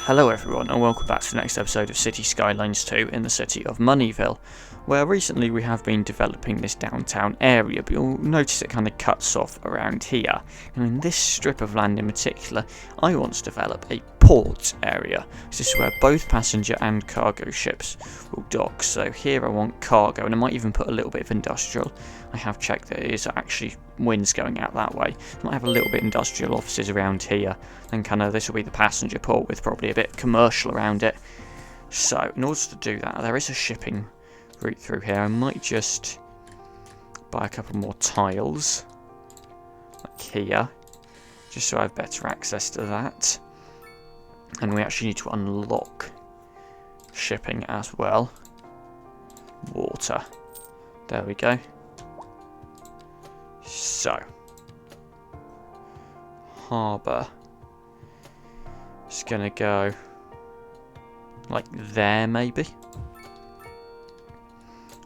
Hello everyone and welcome back to the next episode of Cities Skylines II in the city of Moneyville, where recently we have been developing this downtown area, but you'll notice it kind of cuts off around here. And in this strip of land in particular, I want to develop a port area. This is where both passenger and cargo ships will dock. So here I want cargo, and I might even put a little bit of industrial. I have checked that it is actually winds going out that way. I might have a little bit industrial offices around here. Then kind of this will be the passenger port with probably a bit commercial around it. So in order to do that, there is a shipping route through here. I might just buy a couple more tiles, like here, just so I have better access to that. And we actually need to unlock shipping as well. Water. There we go. So, Harbour is going to go like there maybe.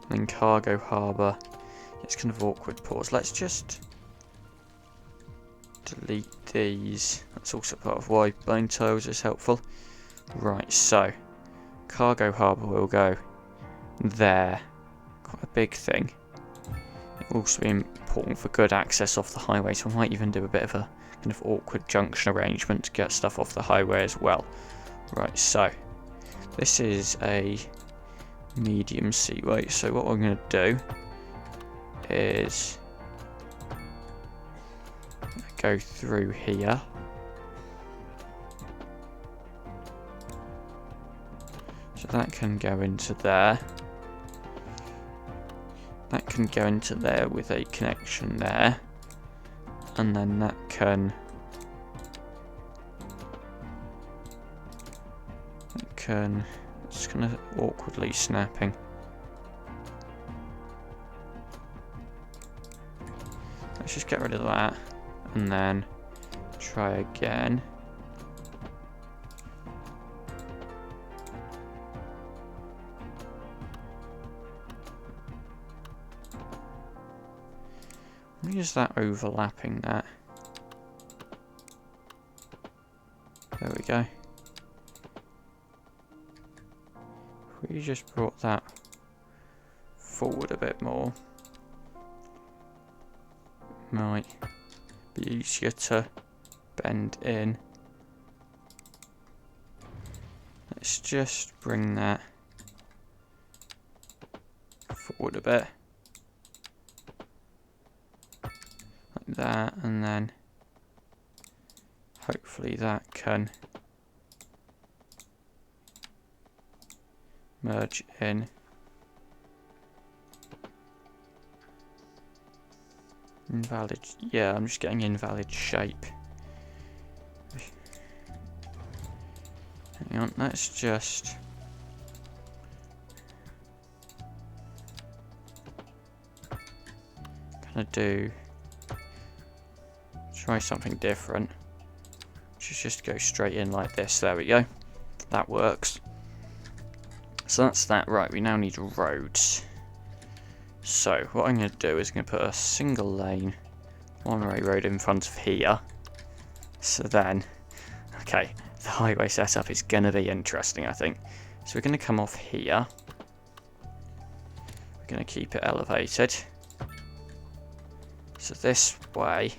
And then cargo harbour. It's kind of awkward pause. Let's just delete these. That's also part of why bone tiles is helpful. Right, so cargo harbour will go there. Quite a big thing. It will also be important for good access off the highway, so I might even do a bit of a kind of awkward junction arrangement to get stuff off the highway as well. Right, so this is a medium seaway, so what I'm going to do is go through here. So that can go into there. That can go into there with a connection there. And then that can it's kind of awkwardly snapping. Let's just get rid of that and then try again. Is that overlapping that? There we go. If we just brought that forward a bit more, might be easier to bend in. Let's just bring that forward a bit. That, and then hopefully that can merge in. Invalid, yeah, I'm just getting invalid shape. Hang on, let's just kind of try something different. Just go straight in like this. There we go. That works. So that's that. Right, we now need roads. So what I'm going to do is going to put a single lane one-way road in front of here. So then, okay, the highway setup is going to be interesting, I think. So we're going to come off here. We're going to keep it elevated. So this way,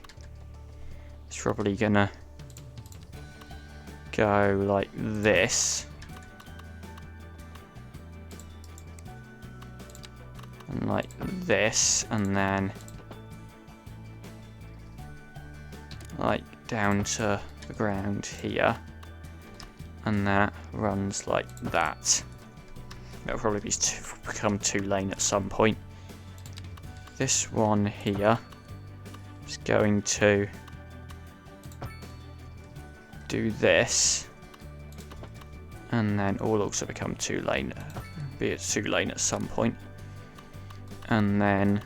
it's probably gonna go like this. And like this, and then like down to the ground here. And that runs like that. It'll probably become 2-lane at some point. This one here is going to do this, and then it will also become 2-lane, be it 2-lane at some point, and then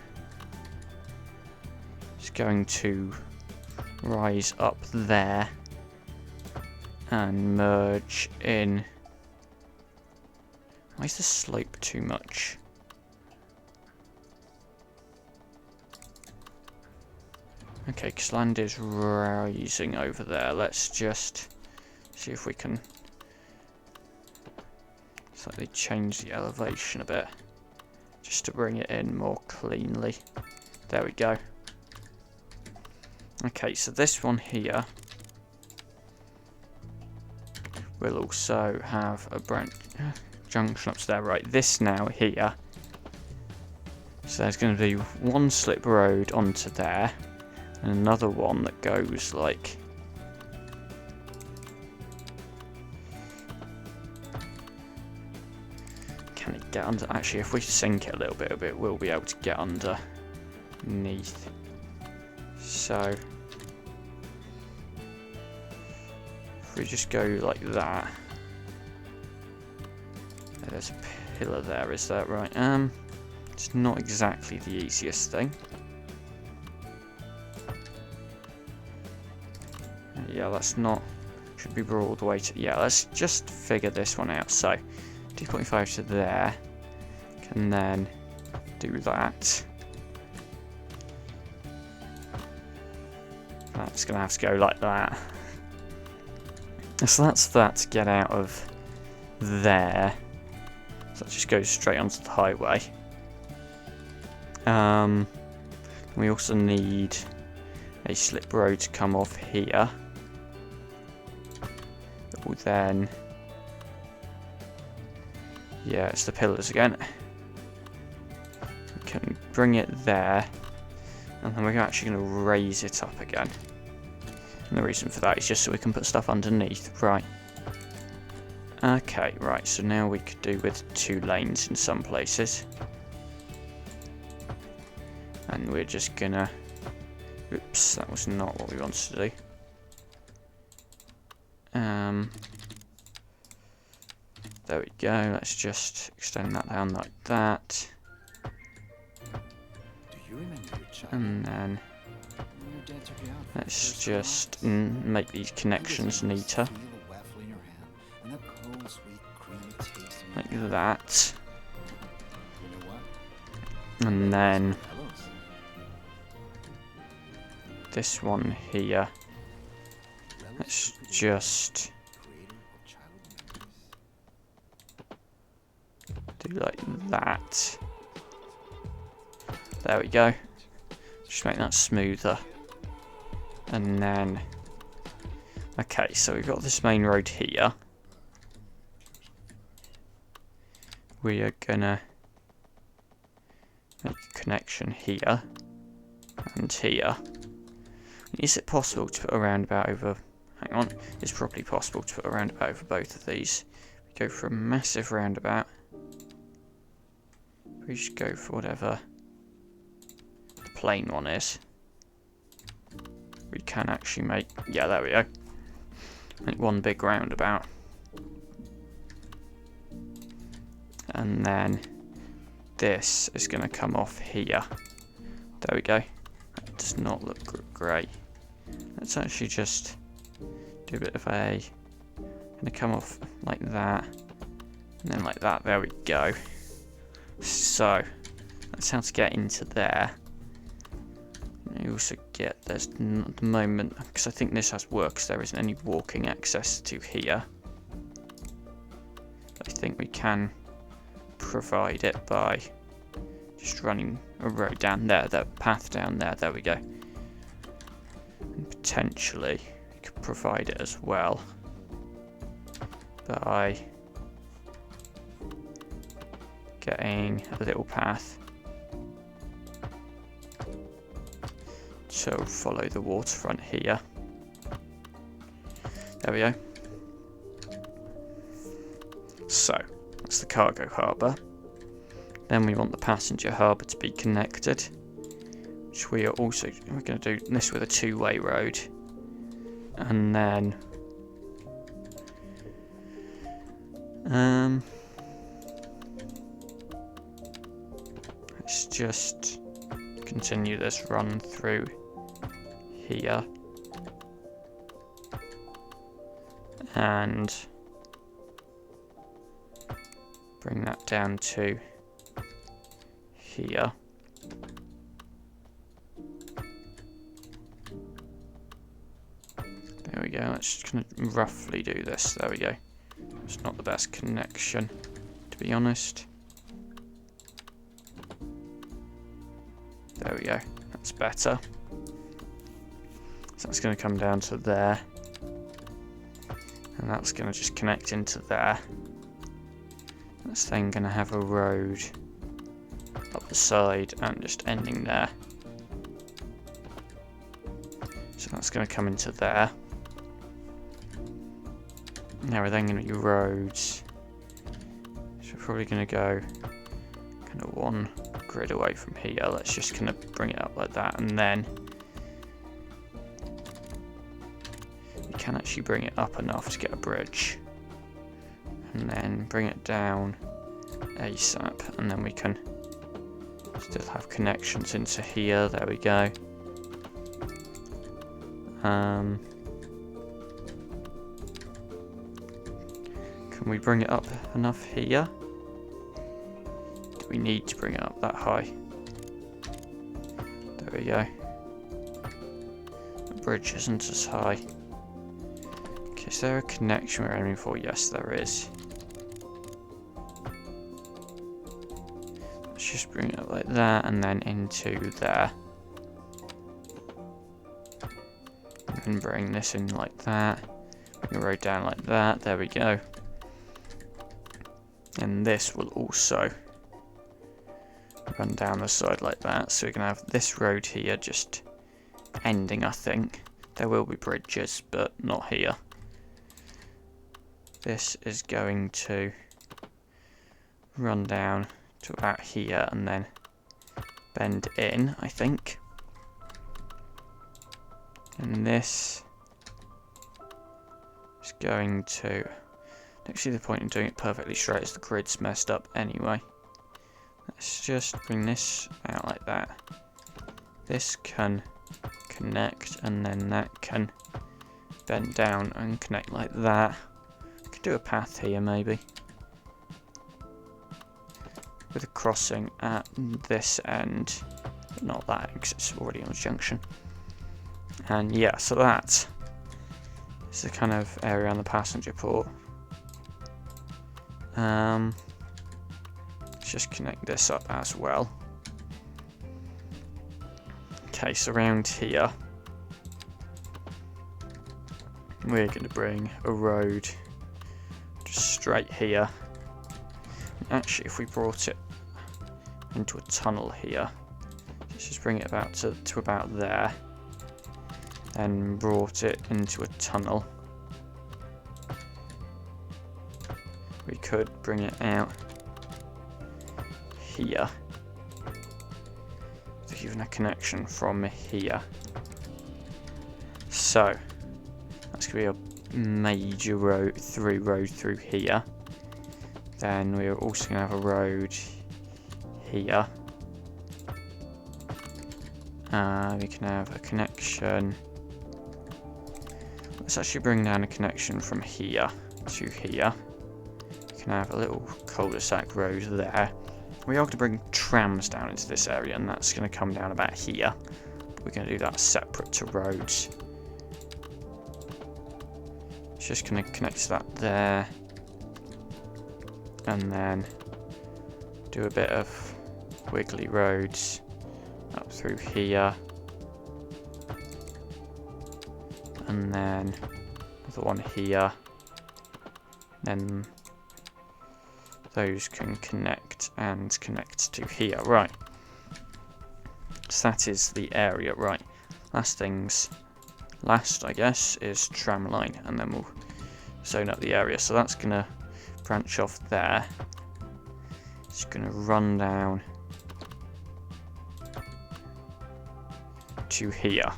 it's going to rise up there and merge in. Why is the slope too much? Okay, because land is rising over there. Let's just see if we can Slightly change the elevation a bit, just to bring it in more cleanly. There we go. Okay, so this one here will also have a branch junction up to there. Right, this now here. So there's going to be one slip road onto there, and another one that goes like... Can it get under? Actually, if we sink it a little bit, we'll be able to get underneath. So if we just go like that. There's a pillar there, is that right? It's not exactly the easiest thing. Yeah, that's not... Should be brought all the way to... Yeah, let's just figure this one out. So 2.5 to there. Can then do that. That's going to have to go like that. So that's that to get out of there. So that just goes straight onto the highway. We also need a slip road to come off here. That will then... Yeah, it's the pillars again. We can bring it there. And then we're actually going to raise it up again. And the reason for that is just so we can put stuff underneath. Right. Okay, right. So now we could do with 2 lanes in some places. And we're just going to... Oops, that was not what we wanted to do. There we go. Let's just extend that down like that. And then let's just make these connections neater. Like that. And then this one here. Let's just do like that. There we go. Just make that smoother. And then... Okay, so we've got this main road here. We are gonna make a connection here and here. Is it possible to put a roundabout over... Hang on, it's probably possible to put a roundabout over both of these. We go for a massive roundabout. We just go for whatever the plain one is. We can actually make... Yeah, there we go. Make one big roundabout. And then this is going to come off here. There we go. That does not look great. Let's actually just do a bit of a... Going to come off like that. And then like that. There we go. So, that's how to get into there. You also get, there's at the moment, because I think this has works, there isn't any walking access to here. I think we can provide it by just running a road down there, that path down there, there we go. And potentially, we could provide it as well by getting a little path to follow the waterfront here. There we go. So, that's the cargo harbour. Then we want the passenger harbour to be connected, which we're going to do this with a 2-way road. And then let's just continue this run through here. And bring that down to here. There we go. Let's just kind of roughly do this. There we go. It's not the best connection. be honest. There we go. That's better. So that's going to come down to there. And that's going to just connect into there. That's then going to have a road up the side and just ending there. So that's going to come into there. Now we're then going to do roads. So we're probably going to go kind of one grid away from here. Let's just kind of bring it up like that, and then we can actually bring it up enough to get a bridge, and then bring it down ASAP, and then we can still have connections into here. There we go. Can we bring it up enough here? Do we need to bring it up that high? There we go. The bridge isn't as high. Okay, is there a connection we're aiming for? Yes, there is. Let's just bring it up like that and then into there. And bring this in like that. Bring the road down like that. There we go. And this will also run down the side like that. So we're going to have this road here just ending, I think. There will be bridges, but not here. This is going to run down to about here and then bend in, I think. And this is going to... Don't see the point in doing it perfectly straight as the grid's messed up anyway. Let's just bring this out like that. This can connect and then that can bend down and connect like that. Could do a path here maybe. With a crossing at this end. But not that because it's already on a junction. And yeah, so that is the kind of area on the passenger port. Let's just connect this up as well. Okay, so around here we're going to bring a road just straight here. Actually, if we brought it into a tunnel here, let's just bring it about to about there, and brought it into a tunnel. We could bring it out here, to even a connection from here. So that's going to be a major road through here. Then we're also going to have a road here. We can have a connection. Let's actually bring down a connection from here to here. We can have a little cul-de-sac road there. We are going to bring trams down into this area, and that's going to come down about here. But we're going to do that separate to roads. It's just going to connect to that there. And then do a bit of wiggly roads up through here. And then another one here. Then those can connect and connect to here. Right. So that is the area. Right. Last, I guess, is tram line. And then we'll zone up the area. So that's going to branch off there. It's going to run down to here.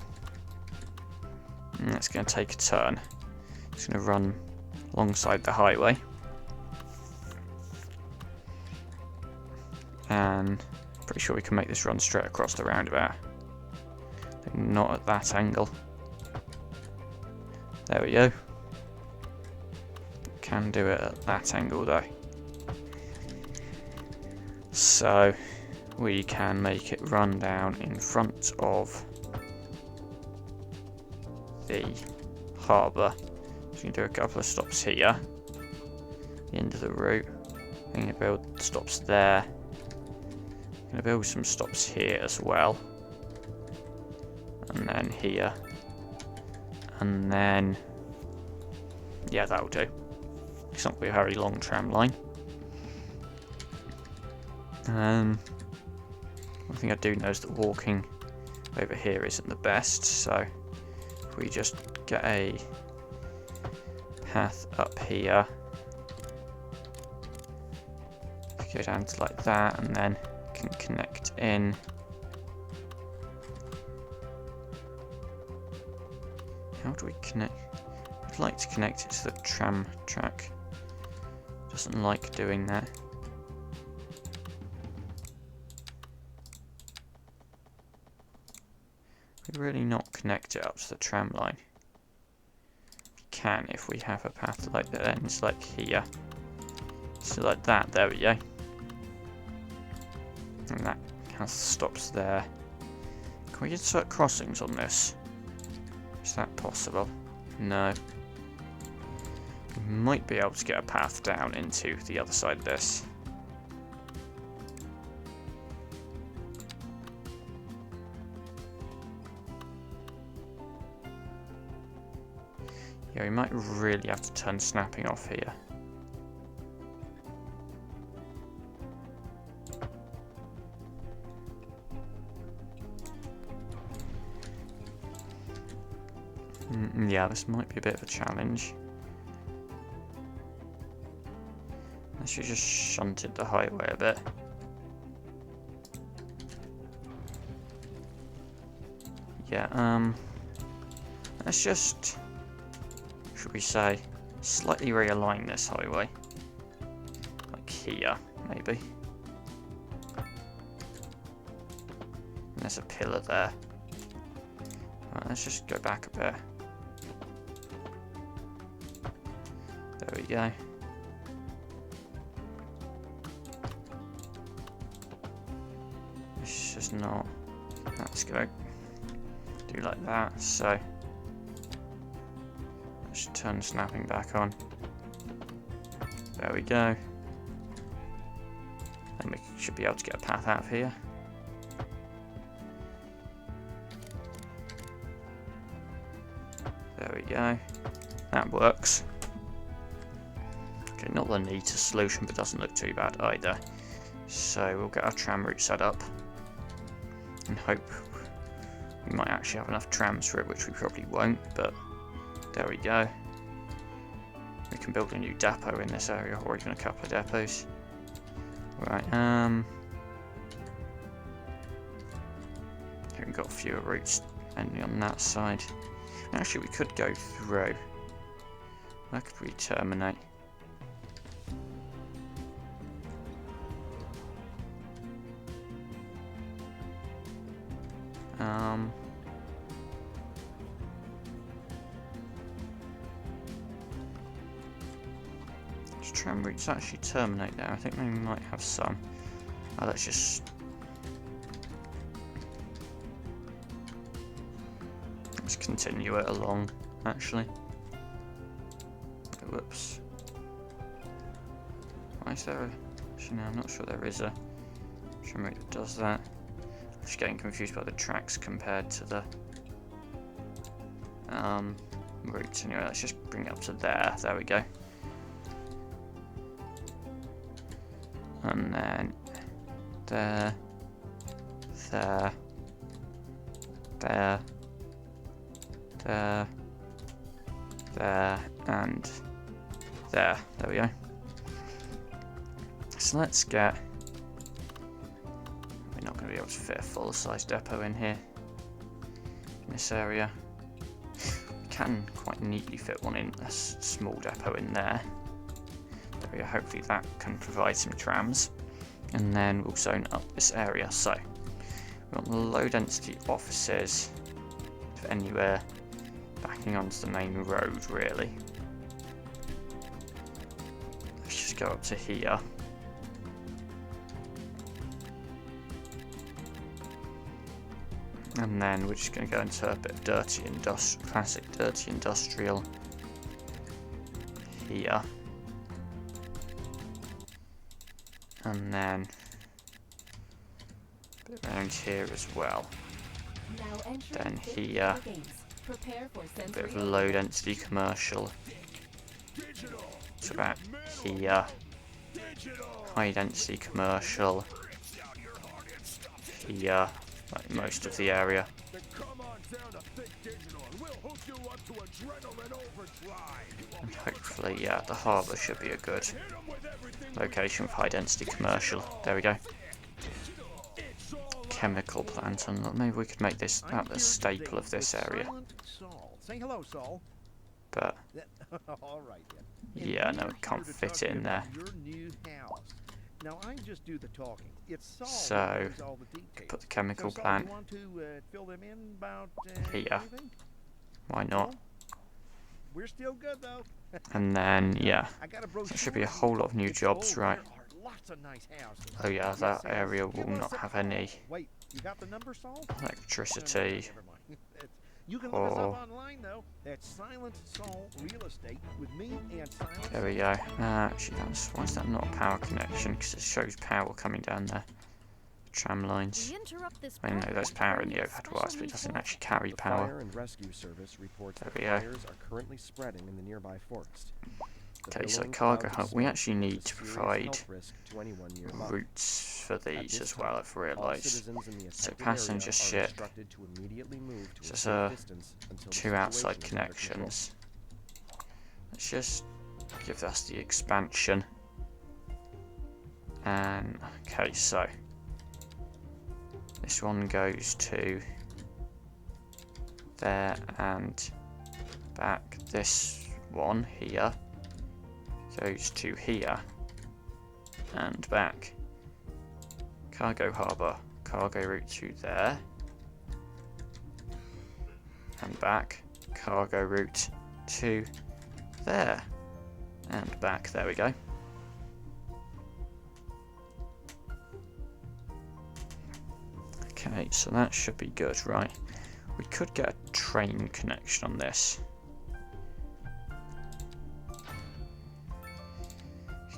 And that's going to take a turn. It's going to run alongside the highway. And pretty sure we can make this run straight across the roundabout. Not at that angle. There we go. Can do it at that angle though. So we can make it run down in front of the harbour. So we can do a couple of stops here, the end of the route, I'm going to build stops there. I'm going to build some stops here as well. And then here. And then... yeah, that'll do. It's not going to be a very long tram line. One thing I do know is that walking over here isn't the best, so if we just get a path up here, go down to like that, and then can connect in. How do we connect? I'd like to connect it to the tram track. Doesn't like doing that. We'd really not connect it up to the tram line. We can if we have a path like that ends like here. So like that, there we go. And that has stops there. Can we insert crossings on this? Is that possible? No. We might be able to get a path down into the other side of this. Yeah, we might really have to turn snapping off here. Yeah, this might be a bit of a challenge. Unless you just shunted the highway a bit. Yeah, let's just, should we say, slightly realign this highway. Like here, maybe. And there's a pillar there. Right, let's just go back a bit. There we go. It's just not. Let's go. Do like that. So let's turn snapping back on. There we go. And we should be able to get a path out of here. There we go. That works. Okay, not the neatest solution, but doesn't look too bad either. So we'll get our tram route set up and hope we might actually have enough trams for it, which we probably won't, but there we go. We can build a new depot in this area, or even a couple of depots. Right, here we've got fewer routes ending on that side. Actually, we could go through. Where could we terminate? Tram routes actually terminate there. I think they might have some. Let's just. Let's continue it along, actually. Whoops. Why is there a... Actually, no, I'm not sure there is a tram route that does that. I'm just getting confused by the tracks compared to the routes. Anyway, let's just bring it up to there. There we go. And then there, there, there, there, there, and there. There we go. So let's get... We're not going to be able to fit a full-size depot in here, in this area. We can quite neatly fit one in, a small depot in there. There we go. Hopefully that can provide some trams. And then we'll zone up this area. So we want the low density offices for anywhere backing onto the main road, really. Let's just go up to here. And then we're just going to go into a bit of classic dirty industrial here. And then a bit around here as well. Then here, a bit of low density commercial. It's about here, high density commercial. Here, like most of the area. And hopefully, yeah, the harbour should be a good location for high density commercial. There we go. Chemical plant, and maybe we could make this about the staple of this area. But yeah, no, it can't fit it in there. So put the chemical plant here. Why not? And then yeah, there should be a whole lot of new jobs, right? Oh yeah, that area will not have any electricity. Or there we go. Actually, why is that not a power connection? Because it shows power coming down there. Tram lines. I know there's power in the overhead wires, but it doesn't actually carry power. There we go. Okay, so cargo hub. We actually need to provide routes for these as well, I've realised. So passenger ship. So there's 2 outside connections. Let's just give us the expansion. And okay, so this one goes to there and back. This one here goes to here and back. Cargo harbour, cargo route to there and back. Cargo route to there and back. There we go. Okay, so that should be good, right? We could get a train connection on this.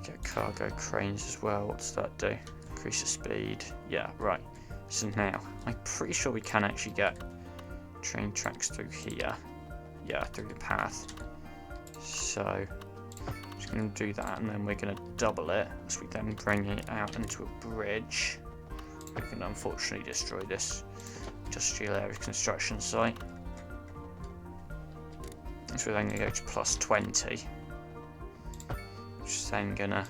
Get cargo cranes as well. What does that do? Increase the speed. Yeah, right. So now, I'm pretty sure we can actually get train tracks through here. Yeah, through the path. So, I'm just going to do that, and then we're going to double it as we then bring it out into a bridge. We can unfortunately destroy this industrial area construction site. So we're then going to go to plus 20. Which is then going to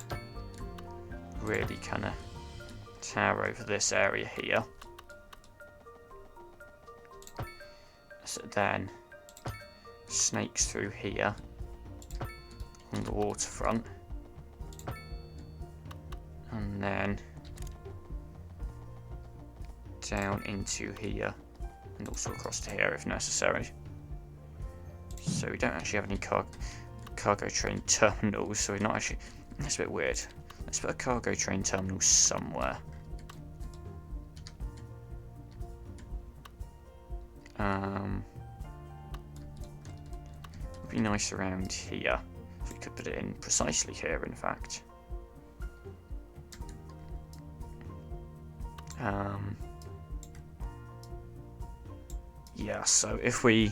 really kind of tower over this area here. So it then snakes through here on the waterfront. And then down into here and also across to here if necessary. So we don't actually have any cargo train terminals, so we're not actually... That's a bit weird. Let's put a cargo train terminal somewhere. Would be nice around here. If we could put it in precisely here, in fact. Yeah, so if we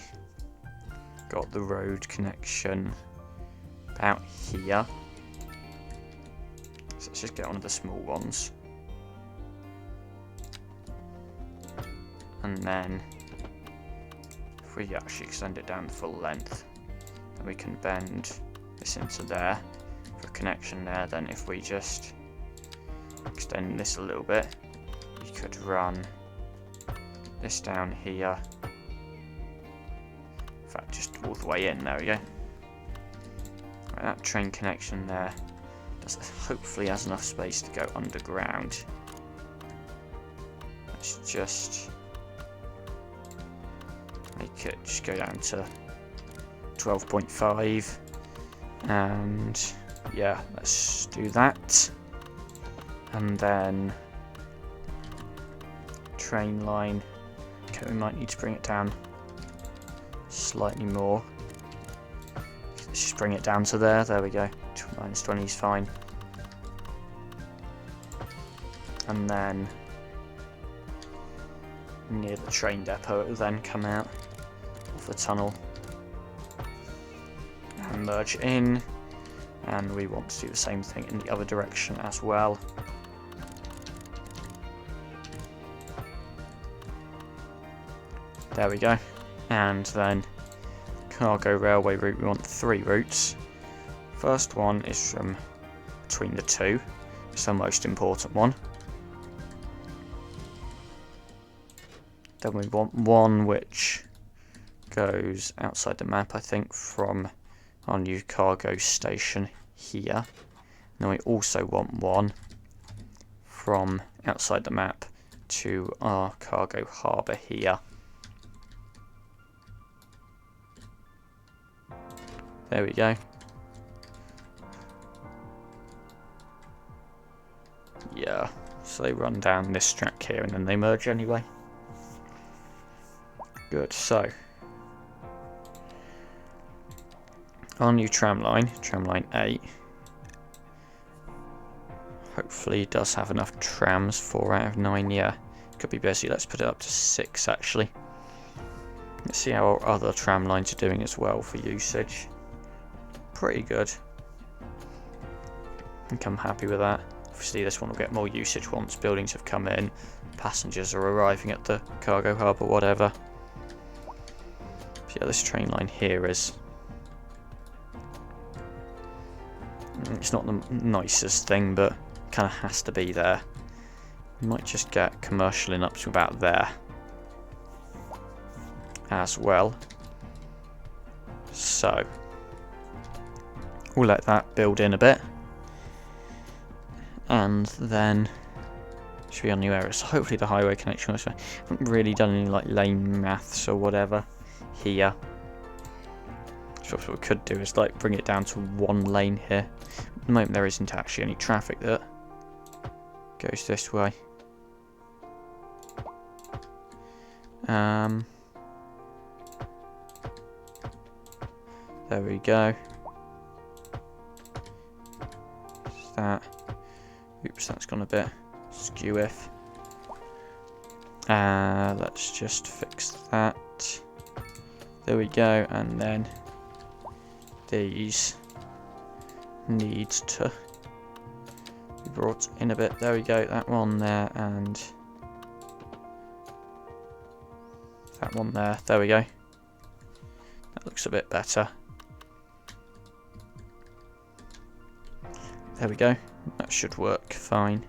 got the road connection about here, so let's just get one of the small ones, and then if we actually extend it down the full length, then we can bend this into there for a connection there. Then if we just extend this a little bit, we could run this down here. In fact, just all the way in. There we go. Right, that train connection there hopefully has enough space to go underground. Let's just make it just go down to 12.5, and yeah, let's do that. And then train line. Okay, we might need to bring it down slightly more. Let's just bring it down to there. There we go. -20 is fine. and then near the train depot it will then come out of the tunnel and merge in, and we want to do the same thing in the other direction as well. There we go. And then cargo railway route, we want 3 routes. First one is from between the two. It's the most important one. Then we want one which goes outside the map, I think, from our new cargo station here. Then we also want one from outside the map to our cargo harbour here. There we go. Yeah, so they run down this track here and then they merge anyway. Good, so our new tramline 8, hopefully does have enough trams. 4 out of 9, yeah. Could be busy, let's put it up to 6 actually. Let's see how our other tram lines are doing as well for usage. Pretty good. I think I'm happy with that. Obviously this one will get more usage once buildings have come in, passengers are arriving at the cargo hub or whatever. So yeah, this train line here is... it's not the nicest thing, but kind of has to be there. We might just get commercial in up to about there as well. So we'll let that build in a bit, and then should be on new areas. So hopefully the highway connection was. I haven't really done any like lane maths or whatever here. So what we could do is like bring it down to 1 lane here. At the moment there isn't actually any traffic that goes this way. There we go. That. Oops, that's gone a bit skew-if. Let's just fix that. There we go, and then these need to be brought in a bit. There we go, that one there, and that one there. There we go. That looks a bit better. There we go. That should work fine.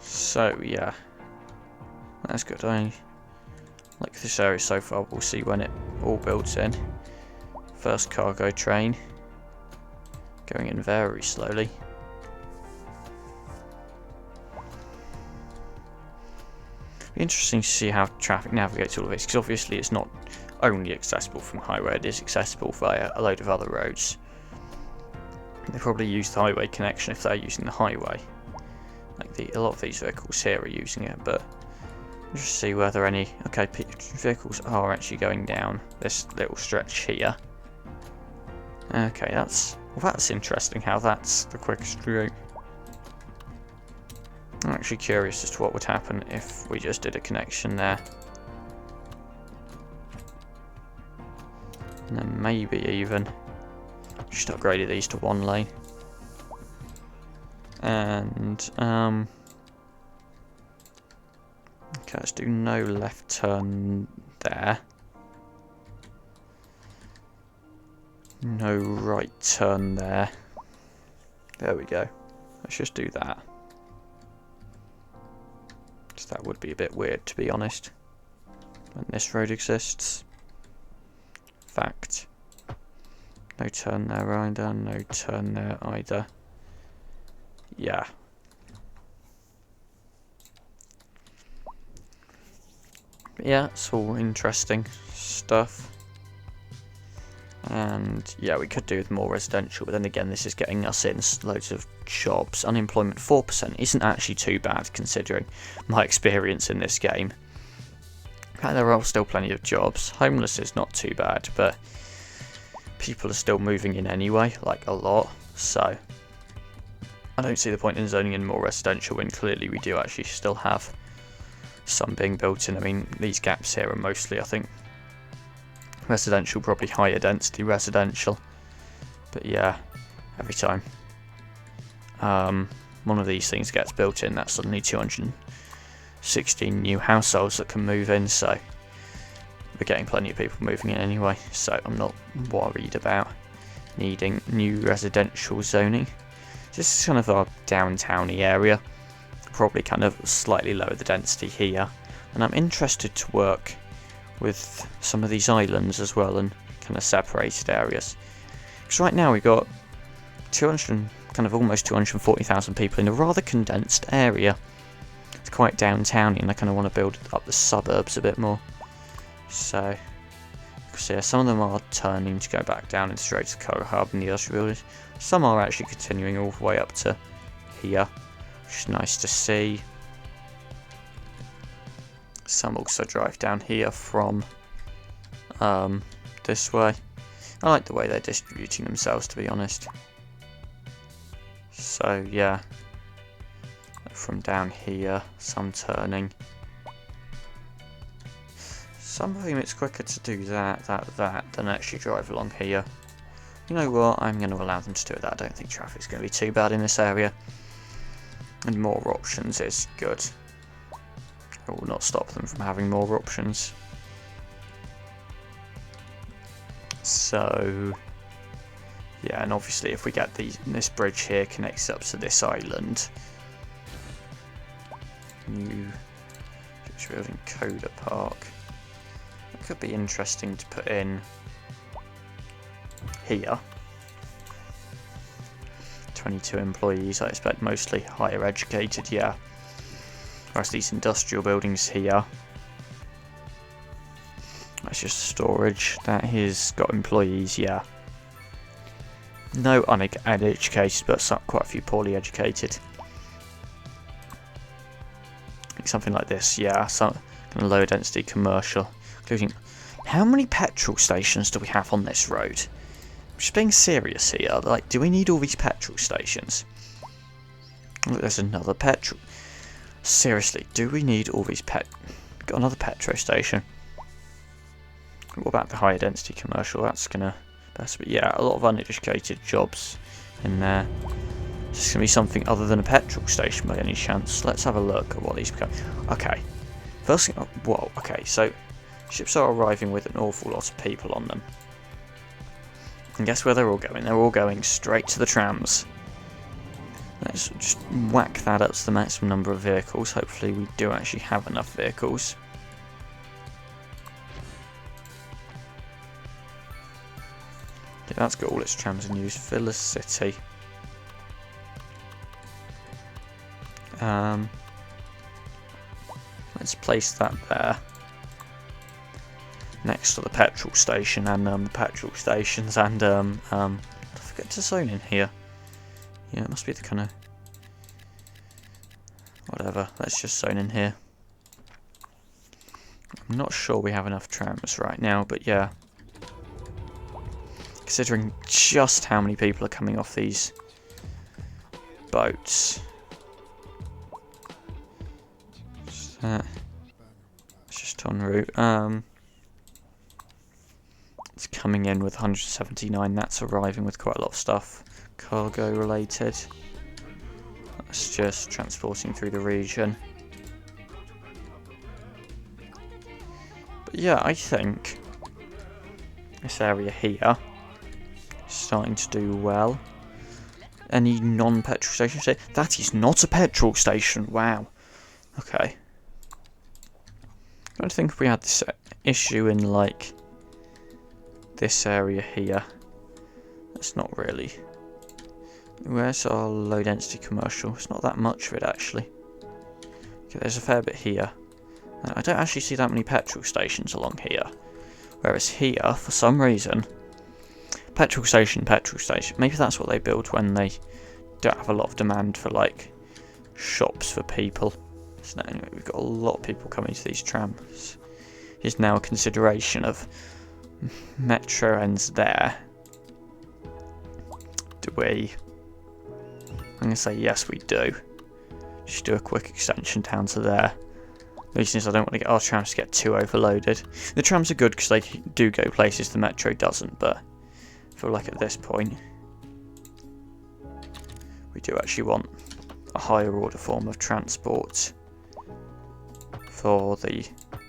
So yeah, that's good. I like this area so far. We'll see when it all builds in. First cargo train going in very slowly. Be interesting to see how traffic navigates all of this, because obviously it's not only accessible from the highway, it is accessible via a load of other roads. They probably use the highway connection if they're using the highway. Like a lot of these vehicles here are using it, but just see whether any vehicles are actually going down this little stretch here. Okay, that's interesting how that's the quickest route. I'm actually curious as to what would happen if we just did a connection there. And then maybe even just upgraded these to 1 lane. And okay, let's do no left turn there. No right turn there. There we go. Let's just do that. So that would be a bit weird, to be honest, when this road exists. Fact. No turn there either, no turn there either. Yeah. But yeah, it's all interesting stuff. And yeah, we could do with more residential, but then again, this is getting us in loads of jobs. Unemployment 4% isn't actually too bad considering my experience in this game. There are still plenty of jobs. Homeless is not too bad, but people are still moving in anyway, like a lot. So I don't see the point in zoning in more residential when clearly we do actually still have some being built in. I mean, these gaps here are mostly, I think, residential, probably higher density residential. But yeah, every time one of these things gets built in, that's suddenly 216 new households that can move in, so we're getting plenty of people moving in anyway, so I'm not worried about needing new residential zoning. This is kind of our downtowny area, probably kind of slightly lower the density here, and I'm interested to work with some of these islands as well and kind of separated areas. Because right now we've got almost 240,000 people in a rather condensed area. It's quite downtowny, and I kind of want to build up the suburbs a bit more. So yeah, some of them are turning to go back down into straight to the Harbour and the industrial buildings. Some are actually continuing all the way up to here, which is nice to see. Some also drive down here from this way. I like the way they're distributing themselves, to be honest. So yeah, from down here, some turning. Some of them it's quicker to do that than actually drive along here. You know what, I'm going to allow them to do that. I don't think traffic's going to be too bad in this area. And more options is good. I will not stop them from having more options. So yeah, and obviously if we get this bridge here connects up to this island. New building Coda Park. That could be interesting to put in here. 22 employees, I expect mostly higher educated, yeah. Whereas these industrial buildings here, that's just storage. That has got employees, yeah. No uneducated, but quite a few poorly educated. Something like this, yeah. Some kind of low density commercial. Including, how many petrol stations do we have on this road? I'm just being serious here. Like, do we need all these petrol stations? Look, there's another petrol. Seriously, do we need all these got another petrol station? What about the higher density commercial? That's gonna, yeah, a lot of uneducated jobs in there. Is this gonna be something other than a petrol station by any chance? Let's have a look at what these become. Okay, first thing. Whoa. Okay, so ships are arriving with an awful lot of people on them. And guess where they're all going? They're all going straight to the trams. Let's just whack that up to the maximum number of vehicles. Hopefully we do actually have enough vehicles. Okay, that's got all its trams in use. Villa City. Let's place that there. Next to the petrol station and the petrol stations and don't forget to zone in here. Yeah, it must be the kind of whatever. Let's just zone in here. I'm not sure we have enough trams right now, but yeah. Considering just how many people are coming off these boats. It's just en route. It's coming in with 179. That's arriving with quite a lot of stuff. Cargo related. That's just transporting through the region. But yeah, I think this area here is starting to do well. Any non-petrol station? That is not a petrol station. Wow. Okay. I don't think if we had this issue in like this area here. That's not really. Where's our low density commercial? It's not that much of it actually. Okay, there's a fair bit here. I don't actually see that many petrol stations along here. Whereas here, for some reason, petrol station. Maybe that's what they build when they don't have a lot of demand for like shops for people. So anyway, we've got a lot of people coming to these trams. Is now a consideration of metro ends there. Do we? I'm going to say yes, we do. Just do a quick extension down to there. The reason is I don't want to get our trams to get too overloaded. The trams are good because they do go places the metro doesn't, but I feel like at this point we do actually want a higher order form of transport for the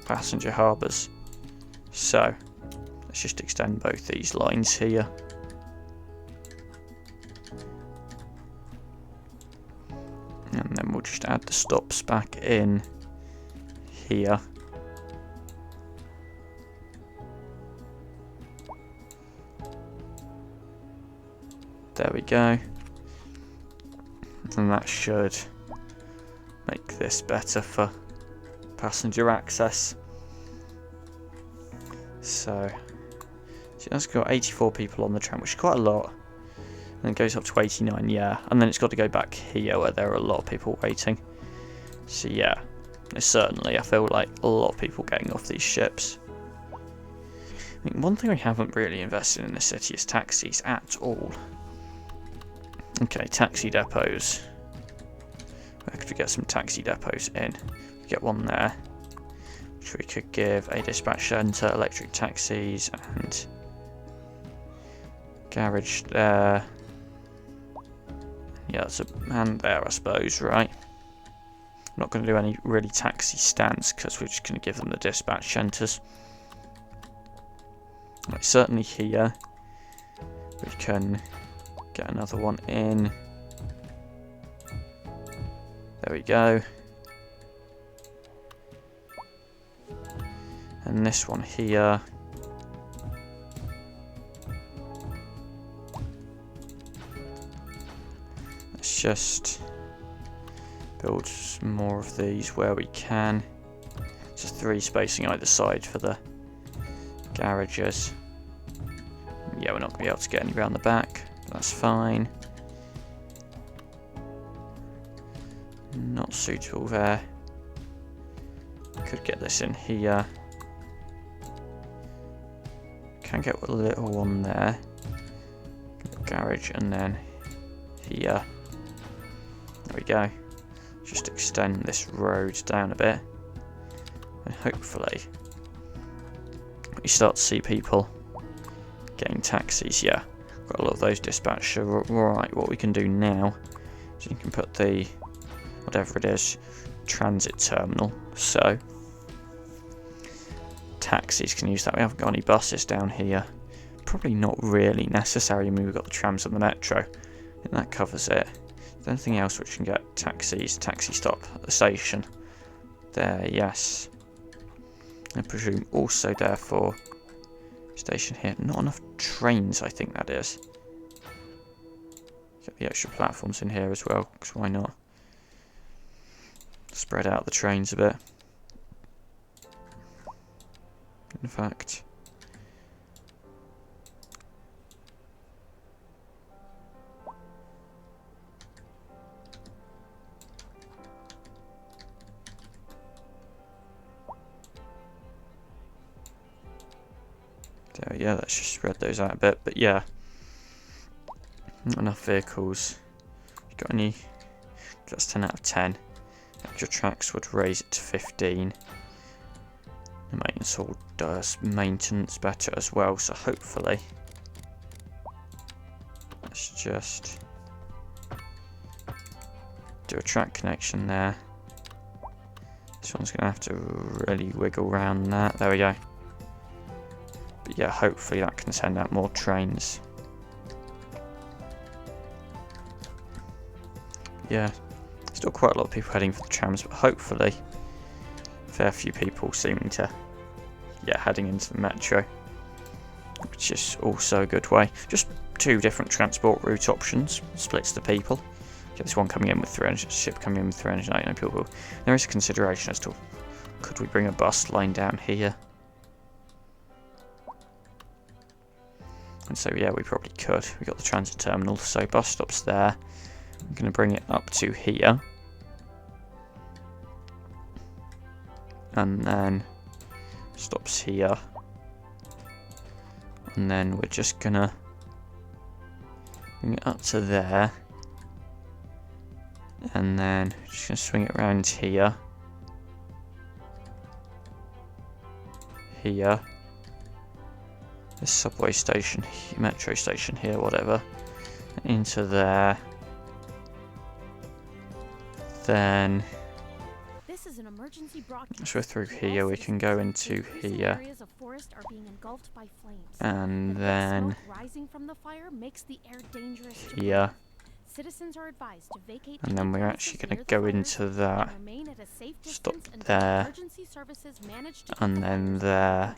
passenger harbours. So let's just extend both these lines here. And then we'll just add the stops back in here. There we go. And that should make this better for passenger access. So that's got 84 people on the tram, which is quite a lot. And it goes up to 89, yeah. And then it's got to go back here where there are a lot of people waiting. So yeah, certainly I feel like a lot of people getting off these ships. I mean, one thing we haven't really invested in the city is taxis at all. Okay, taxi depots. Where could we get some taxi depots in? Get one there, which we could give a dispatch centre, electric taxis, and garage there. Yeah, that's a man there, I suppose, right? I'm not going to do any really taxi stands because we're just going to give them the dispatch centres. Right, certainly here we can get another one in. There we go. And this one here. Let's just build some more of these where we can. Just 3 spacing either side for the garages. Yeah, we're not going to be able to get any around the back. That's fine. Not suitable there. Could get this in here. Can get a little one there. Garage and then here. There we go. Just extend this road down a bit. And hopefully we start to see people getting taxis. Yeah, got a lot of those dispatched. Right, what we can do now is you can put the, whatever it is, transit terminal. So taxis can use that. We haven't got any buses down here. Probably not really necessary. I mean, we've got the trams and the metro. I think that covers it. Is there anything else which can get taxis? Taxi stop at the station. There, yes. I presume also therefore station here. Not enough trains, I think that is. Get the extra platforms in here as well, because why not? Spread out the trains a bit. In fact, there, yeah, let's just spread those out a bit. But yeah, not enough vehicles. You got any? That's 10 out of 10. Extra tracks would raise it to 15. The maintenance hall does maintenance better as well, so hopefully let's just do a track connection there. This one's gonna have to really wiggle around that. There we go. But yeah, hopefully that can send out more trains. Yeah, still quite a lot of people heading for the trams, but hopefully a fair few people seeming to, yeah, heading into the metro, which is also a good way. Just 2 different transport route options, splits the people. Get this one coming in with 300, ship coming in with 389 people. There is a consideration as to, could we bring a bus line down here? And so yeah, we probably could. We got the transit terminal, so bus stops there. I'm going to bring it up to here. And then stops here. And then we're just going to Bring it up to there. And then just going to swing it around here. Here. This subway station, metro station here, whatever. Into there. Then This is an emergency broadcast. so through here we can go into here. And then rising from the fire makes the air dangerous to here. Citizens are advised to vacate And then we're actually going to go into that. Stop there. And then there.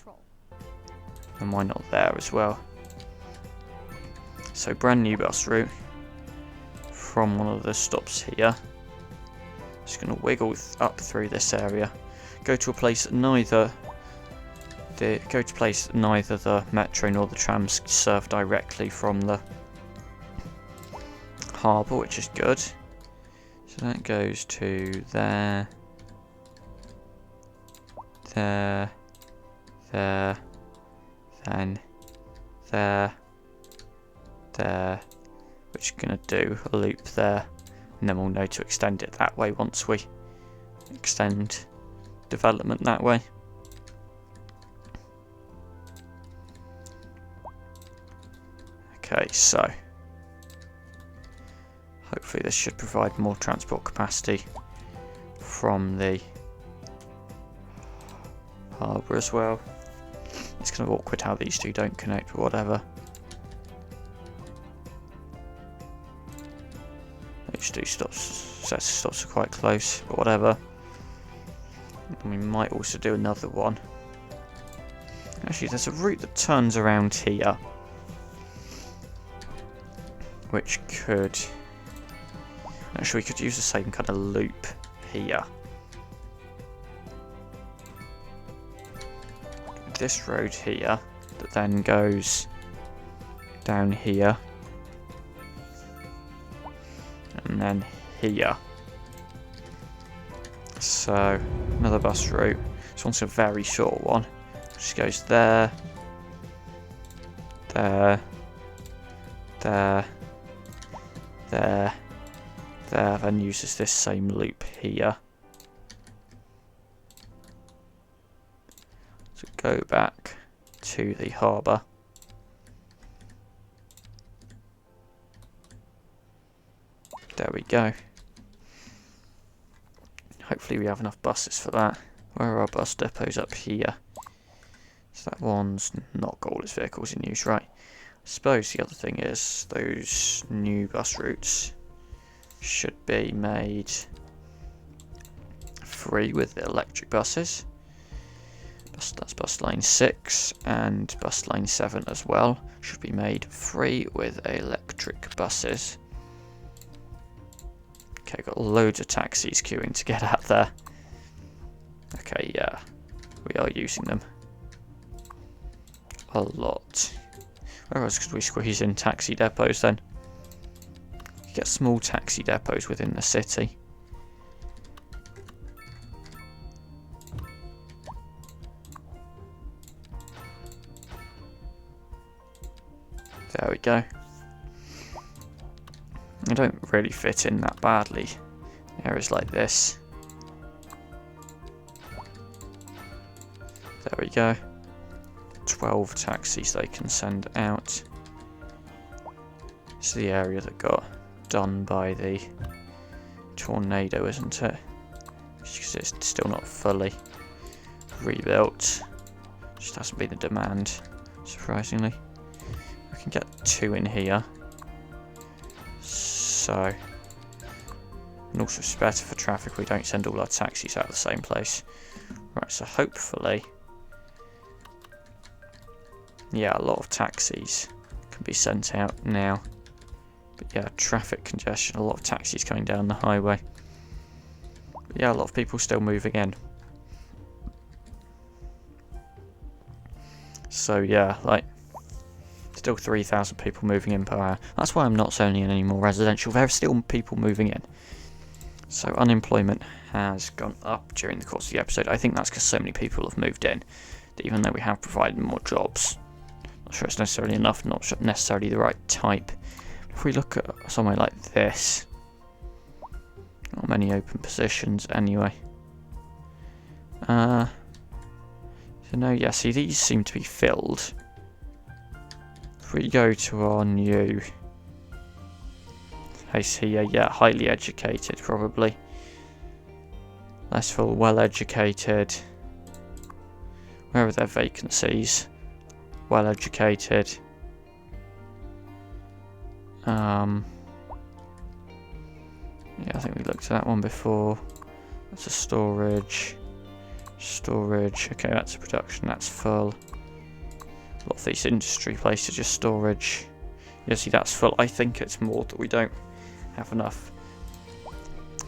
And why not there as well? So brand new bus route from one of the stops here. Just going to wiggle up through this area. Go to a place that neither the metro nor the trams serve directly from the harbour, which is good. So that goes to there, there, there, then there, there, which is going to do a loop there, and then we'll know to extend it that way once we extend development that way. Okay, so hopefully this should provide more transport capacity from the harbour as well. It's kind of awkward how these two don't connect, but whatever. These two sets of stops are quite close, but whatever. And we might also do another one. Actually, there's a route that turns around here, which could... Actually, we could use the same kind of loop here. This road here that then goes down here and then here. So another bus route. This one's a very short one. Just goes there, there, there, there, there, then uses this same loop here. So go back to the harbour. There we go. Hopefully we have enough buses for that. Where are our bus depots? Up here. So that one's not got all its vehicles in use, right? I suppose the other thing is those new bus routes should be made free with the electric buses. That's bus line 6 and bus line 7 as well. Should be made free with electric buses. Okay, got loads of taxis queuing to get out there. Okay, yeah, we are using them a lot. Where else could we squeeze in taxi depots then? Get small taxi depots within the city. There we go. They don't really fit in that badly in areas like this. There we go. 12 taxis they can send out. This is the area that got done by the tornado, isn't it? Because it's still not fully rebuilt. Just hasn't been the demand, surprisingly. We can get 2 in here. So, and also it's better for traffic, we don't send all our taxis out of the same place. Right, so hopefully, yeah, a lot of taxis can be sent out now. But yeah, traffic congestion, a lot of taxis coming down the highway. But yeah, a lot of people still moving in. So yeah, like, still 3,000 people moving in per hour. That's why I'm not zoning in any more residential. There are still people moving in. So unemployment has gone up during the course of the episode. I think that's because so many people have moved in, that even though we have provided more jobs, not sure it's necessarily enough, not necessarily the right type. if we look at somewhere like this, not many open positions anyway. So no, yeah, see, these seem to be filled. If we go to our new place here, yeah, highly educated probably. Less full, well educated. Where are their vacancies? Well educated. Yeah, I think we looked at that one before. That's a storage. Storage. Okay, that's a production. That's full. A lot of these industry places are just storage. Yeah, see, that's full. I think it's more that we don't have enough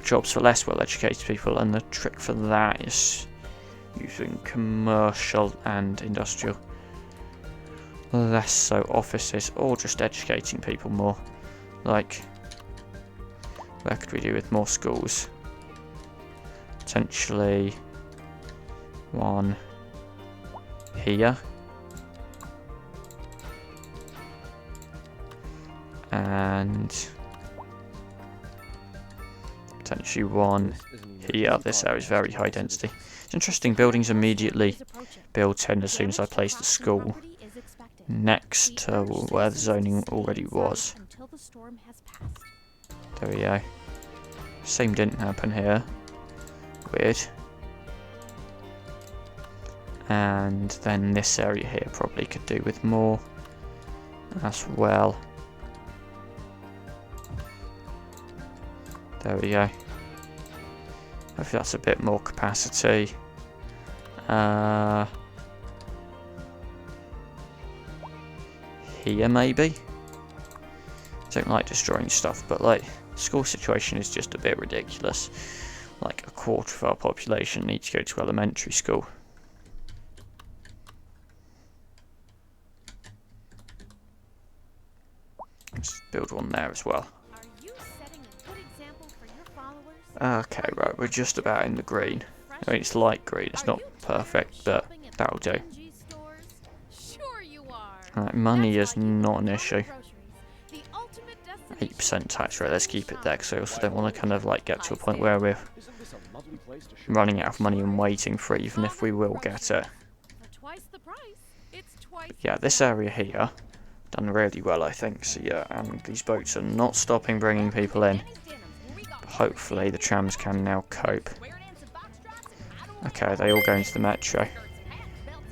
jobs for less well-educated people, and the trick for that is using commercial and industrial. Less so offices, or just educating people more. Like, where could we do with more schools? Potentially one here. And potentially one here. This area is very high density. It's interesting, buildings immediately built in as soon as I placed the school next to where the zoning already was. There we go. Same didn't happen here. Weird. And then this area here probably could do with more as well. There we go. Hopefully that's a bit more capacity. Here maybe? Don't like destroying stuff, but like, the school situation is just a bit ridiculous. Like, a quarter of our population needs to go to elementary school. Let's build one there as well. Okay, right, we're just about in the green. I mean, it's light green, it's not perfect, but that'll do. Right, money is not an issue. 8% tax rate, let's keep it there, because I also don't want to kind of like get to a point where we're running out of money and waiting for it, even if we will get it. Yeah, this area here, done really well, I think, so yeah, and these boats are not stopping bringing people in. Hopefully the trams can now cope. Okay, they all go into the metro.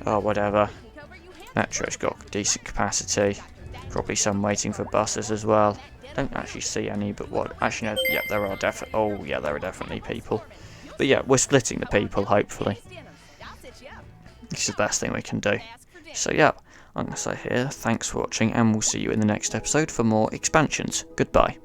Oh, whatever. Metro's got decent capacity. Probably some waiting for buses as well. Don't actually see any, but what? Actually, no. Yeah, there are definitely. Oh, yeah, there are definitely people. But yeah, we're splitting the people. Hopefully, this is the best thing we can do. So yeah, I'm gonna say here. Thanks for watching, and we'll see you in the next episode for more expansions. Goodbye.